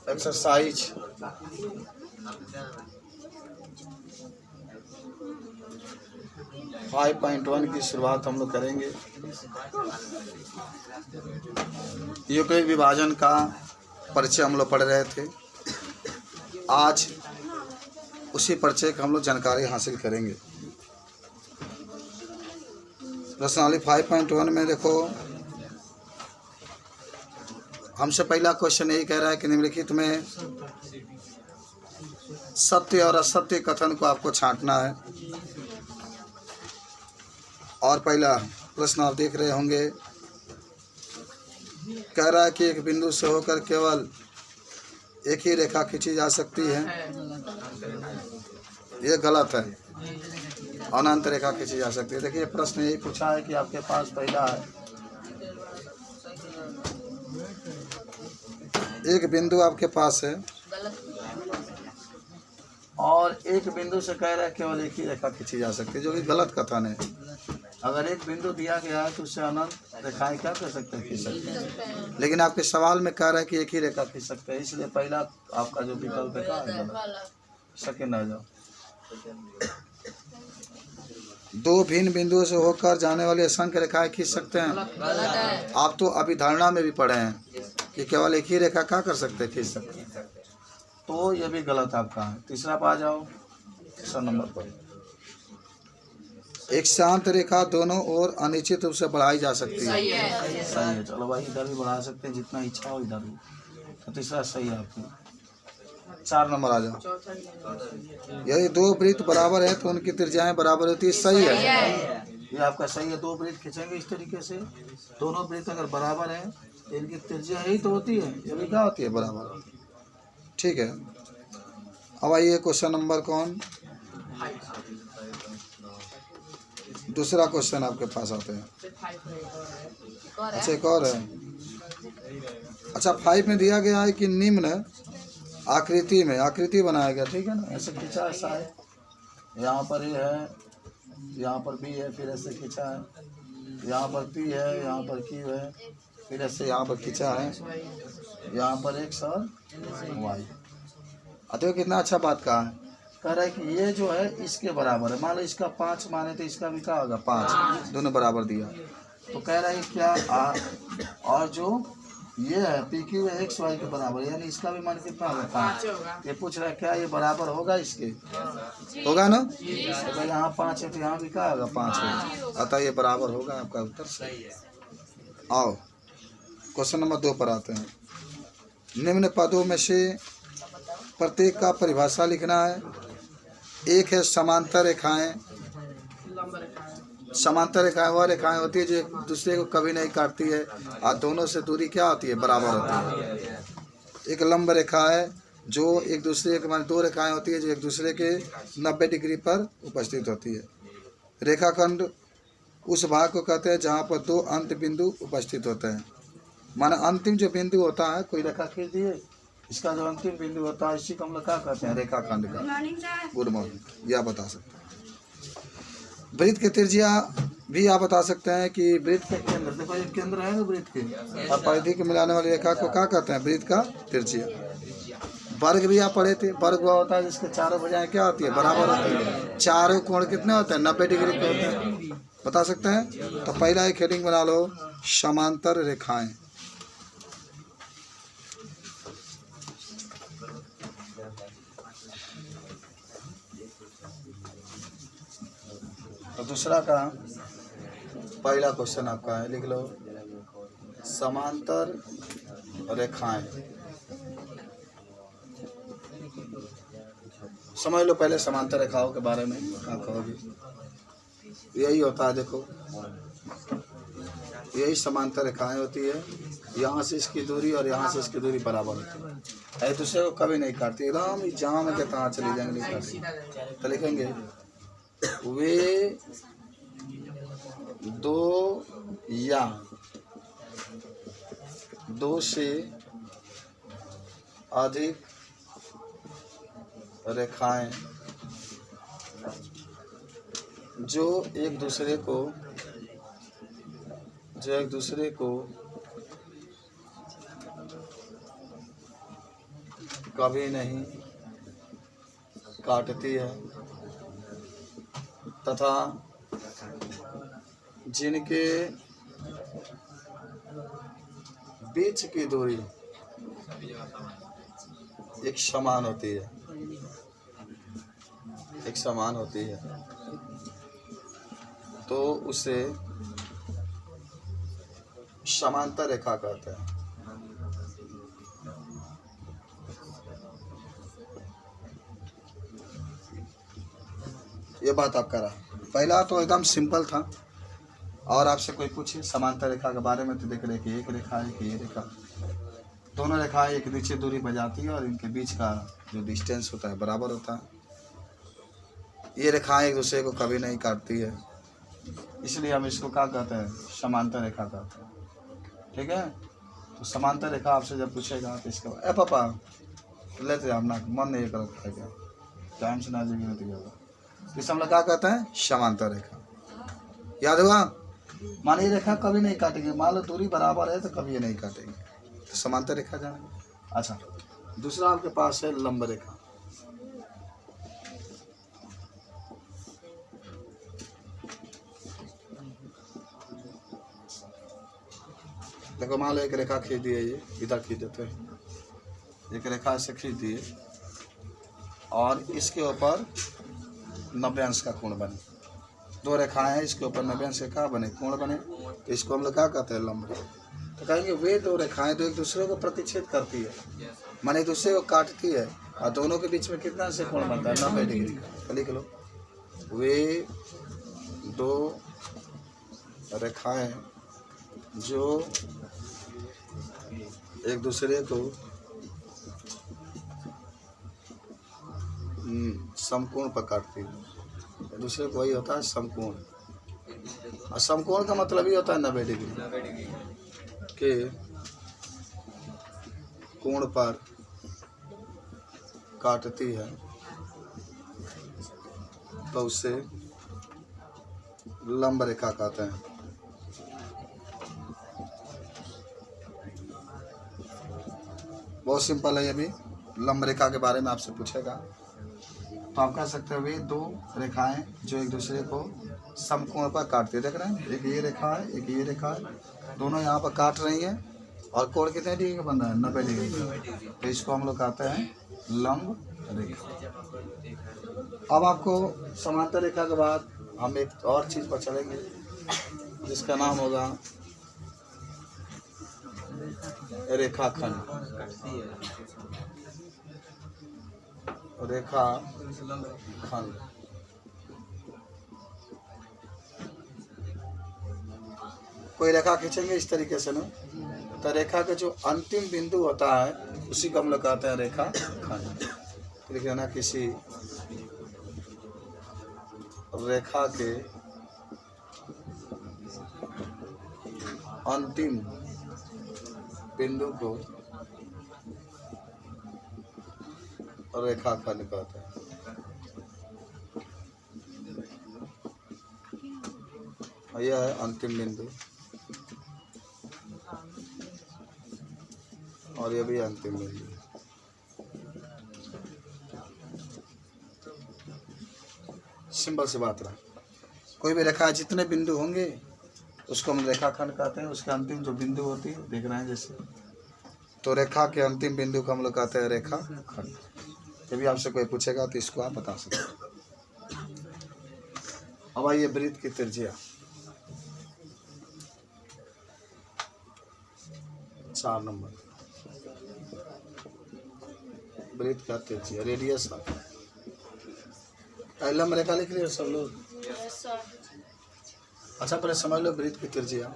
Exercise 5.1 की शुरुआत हम लोग करेंगे। यूक्लिड विभाजन का परिचय हम लोग पढ़ रहे थे। आज उसी परिचय का हम लोग जानकारी हासिल करेंगे। प्रश्नावली 5.1 में देखो, हमसे पहला क्वेश्चन यही कह रहा है कि निम्नलिखित में सत्य और असत्य कथन को आपको छांटना है। और पहला प्रश्न आप देख रहे होंगे, कह रहा है कि एक बिंदु से होकर केवल एक ही रेखा खींची जा सकती है। ये गलत है, अनंत रेखा खींची जा सकती है। देखिए प्रश्न यही पूछा है कि आपके पास पहला है, एक बिंदु आपके पास है और एक बिंदु से कह रहा है केवल एक ही रेखा खींची जा सकती है, जो कि गलत कथन है। अगर एक बिंदु दिया गया है तो उससे अनंत रेखाएं क्या कर सकते हैं, खींच सकते हैं। लेकिन आपके सवाल में कह रहा है कि एक ही रेखा खींच सकते हैं, इसलिए पहला आपका जो विकल्प है क्या है, सेकंड आ जाओ। दो भिन्न बिंदुओं से होकर जाने वाली असंख्य रेखाएं खींच सकते हैं। आप तो अभिधारणा में भी पढ़े हैं कि केवल एक ही रेखा क्या कर सकते हैं, खींच सकते हैं, तो ये भी गलत आपका है। तीसरा पा जाओ, तीसरा नंबर पर। एक शांत रेखा दोनों ओर अनिश्चित रूप से बढ़ाई जा सकती है। सही है। चलो भाई, इधर भी बढ़ा सकते हैं, जितना इच्छा हो इधर भी। तो तीसरा सही है आपकी। 4 नंबर आ जाओ। यदि दो वृत्त बराबर है तो उनकी त्रिज्याएं बराबर होती है। सही है, ये आपका सही है। दो वृत्त खींचेंगे इस तरीके से, दोनों वृत्त अगर बराबर हैं तो इनकी त्रिज्या यही तो होती है, ये भी क्या होती है, बराबर। ठीक है। अब आइए क्वेश्चन नंबर कौन, दूसरा क्वेश्चन आपके पास आते हैं। अच्छा एक और है। अच्छा 5 में दिया गया है कि निम्न आकृति में, आकृति बनाया गया, ठीक है ना, ऐसे खींचा ऐसा है, यहाँ पर ये है, यहाँ पर बी है, फिर ऐसे खींचा है, यहाँ पर पी है, यहाँ पर क्यू है, फिर ऐसे यहाँ पर खींचा है, यहाँ पर एक्स और वाई। देखो कितना अच्छा बात कहा है। कह रहा है कि ये जो है इसके बराबर है। मान लो इसका 5 माने तो इसका भी क्या होगा, 5, दोनों बराबर दिया। तो कह रहा है क्या और जो ये है पी क्यू है एक्स वाई के बराबर, यानी इसका भी मान कितना होगा, 5। ये पूछ रहा है क्या ये बराबर होगा इसके, होगा ना। तो यहाँ 5 है तो यहाँ भी क्या होगा, 5 होगा, अतः ये बराबर होगा। आपका उत्तर सही है। आओ क्वेश्चन नंबर 2 पर आते हैं। निम्न पदों में से प्रत्येक का परिभाषा लिखना है। एक है समांतर रेखाएं। समांतर रेखाएं वह रेखाएं होती है जो एक दूसरे को कभी नहीं काटती है और दोनों से दूरी क्या होती है, बराबर होती है। एक लंब रेखा है जो एक दूसरे के, मान 2 रेखाएं होती है जो एक दूसरे के 90 डिग्री पर उपस्थित होती है। रेखाखंड उस भाग को कहते हैं जहाँ पर 2 अंत बिंदु उपस्थित होते हैं। माना अंतिम जो बिंदु होता है, कोई रेखा खींच दिए, इसका जो अंतिम बिंदु होता है इसी को हम लोग क्या कहते हैं, रेखाखंड का। Good morning. यह बता सकते हैं। वृत्त की त्रिज्या भी आप बता सकते हैं कि वृत्त के केंद्र, देखो एक केंद्र है ना वृत्त के, और परिधि के मिलाने वाली रेखा को क्या कहते हैं, वृत्त का त्रिज्या। वर्ग भी आप पढ़े थे। वर्ग वह होता है जिसके चारों भुजाएं क्या होती है, बराबर होती है। चारों कोण कितने होते हैं, 90 डिग्री के होते हैं, बता सकते हैं। तो पहला एक हेडिंग बना लो, समांतर रेखाएं। तो दूसरा का पहला क्वेश्चन आपका है, लिख लो समांतर रेखाएं। समझ लो पहले समांतर रेखाओं के बारे में क्या कहोगे। यही होता है, देखो यही समांतर रेखाएं होती है। यहाँ से इसकी दूरी और यहाँ से इसकी दूरी बराबर होती है, एक दूसरे को कभी नहीं काटती। एकदम जहाँ में कहता हाँ चली जाएंगे, नहीं काटती। तो लिखेंगे वे 2 या 2 से अधिक रेखाएं जो एक दूसरे को कभी नहीं काटती है तथा जिनके बीच की दूरी एक समान होती है, एक समान होती है, तो उसे समांतर रेखा कहते हैं। ये बात आप करा। पहला तो एकदम सिंपल था, और आपसे कोई पूछे समांतर रेखा के बारे में तो देख रहे कि एक रेखा है कि ये रेखा, दोनों रेखाएं एक नीचे दूरी बजाती है और इनके बीच का जो डिस्टेंस होता है बराबर होता है। ये रेखाएं एक दूसरे को कभी नहीं काटती है, इसलिए हम इसको क्या कहते हैं, समांतर रेखा कहते हैं। ठीक है, तो समांतर रेखा आपसे जब पूछेगा तो इसके बाद पापा लेते हम ना मन नहीं कर क्या टाइम से ना जगह, इसे हम लोग क्या कहते हैं, समांतर रेखा। याद हुआ? मान ये रेखा कभी नहीं काटेंगे, मान लो दूरी बराबर है तो कभी ये नहीं काटेंगे, तो समांतर रेखा जानेंगे। अच्छा, दूसरा आपके पास है लंब रेखा। देखो मान लो एक रेखा खींच दी है, ये इधर खींच देते हैं, एक रेखा से खींच दिए और इसके ऊपर 90 अंश का कोण बने। दो रेखाएं हैं, इसके ऊपर 90 अंश का बने, कोण बने, तो इसको हम लोग क्या कहते हैं, लंब। तो कहेंगे वे दो रेखाएं तो एक दूसरे को प्रतिच्छेद करती है, माने एक दूसरे को काटती है, और दोनों के बीच में कितना से कोण बनता है, 90 डिग्री का। तो लिख लो, वे दो रेखाएं जो एक दूसरे को समकोण पर काटती है। एक दूसरे को वही होता है समकोण, और समकोण का मतलब ही होता है 90 डिग्री के कोण पर काटती है, तो उसे लंब रेखा कहते हैं। बहुत सिंपल है, ये भी लंब रेखा के बारे में आपसे पूछेगा तो आप कह सकते हो वे दो रेखाएं जो एक दूसरे को समकोण पर काटती है। देख रहे हैं, एक ये रेखा है, एक ये रेखा है, दोनों यहाँ पर काट रही हैं, और कोण कितने डिग्री का बन रहा है, 90 डिग्री का। तो इसको हम लोग कहते हैं लंब रेखा। अब आपको समांतर रेखा के बाद हम एक और चीज़ पर चलेंगे जिसका नाम होगा रेखाखंड। रेखाखंड कोई रेखा खींचेंगे इस तरीके से ना, तो रेखा का जो अंतिम बिंदु होता है उसी को हम लोग कहते हैं रेखाखंड। लिख लेना, किसी रेखा के अंतिम बिंदु को रेखाखंड कहते हैं। यह है अंतिम बिंदु, और यह भी अंतिम बिंदु। सिंपल सी बात रहा, कोई भी रेखा जितने बिंदु होंगे उसको हम रेखाखंड कहते हैं। उसके अंतिम जो बिंदु होती है, देख रहे हैं जैसे, तो रेखा के अंतिम बिंदु को हम लोग कहते हैं रेखाखंड। यदि आपसे कोई पूछेगा तो इसको आप बता सकते हैं। अब आइए वृत्त की त्रिज्या। 4 नंबर वृत्त का त्रिज्या, रेडियस। लंब रेखा लिख लिया सब लोग? अच्छा, पहले समझ लो वृत्त की त्रिज्या।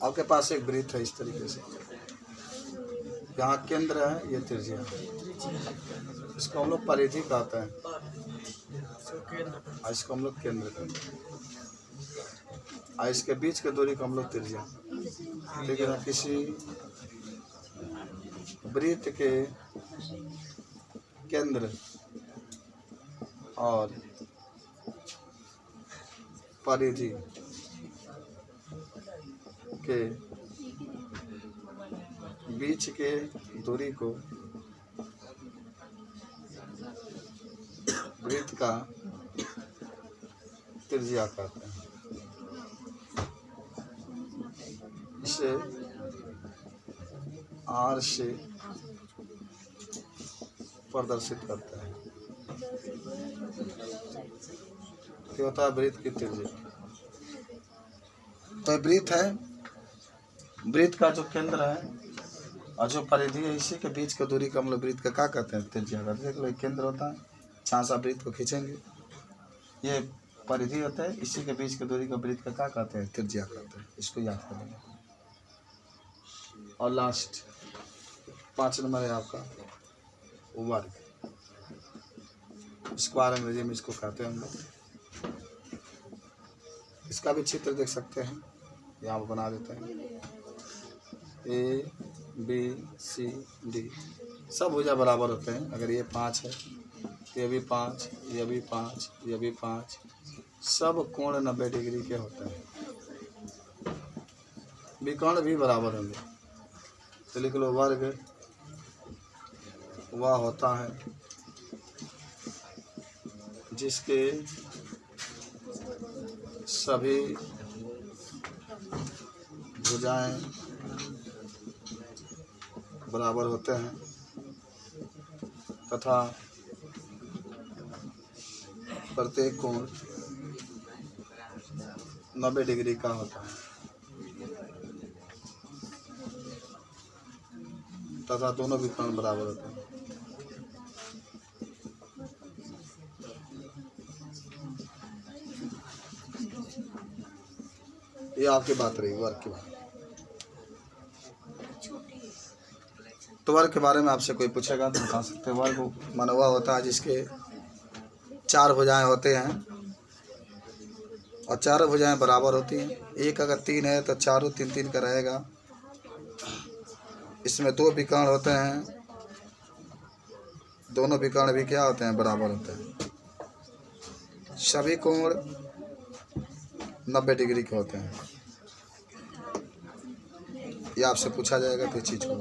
आपके पास एक वृत्त है इस तरीके से, यहाँ केंद्र है, ये त्रिज्या, इसको हम लोग परिधि कहते हैं, इसको हम लोग केंद्र कहते हैं, और इसके बीच के दूरी को हम लोग त्रिज्या। लेकिन किसी वृत्त के केंद्र और परिधि के बीच के दूरी को वृत्त का त्रिज्या कहते हैं। इसे आर से प्रदर्शित करता है। क्या होता है वृत्त की त्रिज्या। तो वृत्त है, वृत्त का जो केंद्र है और जो परिधि है, इसी के बीच की दूरी का हम लोग वृत्त का क्या कहते हैं, त्रिज्या कहते हैं। देख लो केंद्र होता है, छांसा वृत्त को खींचेंगे, ये परिधि होता है, इसी के बीच की दूरी का वृत्त का क्या कहते हैं, त्रिज्या कहते हैं। इसको याद करेंगे। और लास्ट 5 नंबर है आपका वर्ग। स्क्वायर अंग्रेजी में इसको कहते हैं हम लोग। इसका भी चित्र देख सकते हैं, यहाँ बना देते हैं। ए बी सी डी सब भुजा बराबर होते हैं। अगर ये 5 है तो ये भी 5, ये भी 5, ये भी 5, सब कोण 90 डिग्री के होते हैं। विकर्ण भी बराबर होंगे। तो लिख लो वर्ग वह होता है जिसके सभी भुजाएं बराबर होते हैं तथा प्रत्येक कोण 90 डिग्री का होता है तथा दोनों विकर्ण बराबर होते हैं। ये आपकी बात रही वर्ग की बात। तो वर्ग के बारे में आपसे कोई पूछेगा तो बता सकते हैं। वर्ग माना हुआ होता है जिसके 4 भुजाएं होते हैं और 4 भुजाएं बराबर होती हैं। एक अगर 3 है तो चारों 3-3 का रहेगा। इसमें 2 विकर्ण होते हैं, दोनों विकर्ण भी क्या होते हैं, बराबर होते हैं। सभी कोण 90 डिग्री के होते हैं। ये आपसे पूछा जाएगा तो ये चीज़ को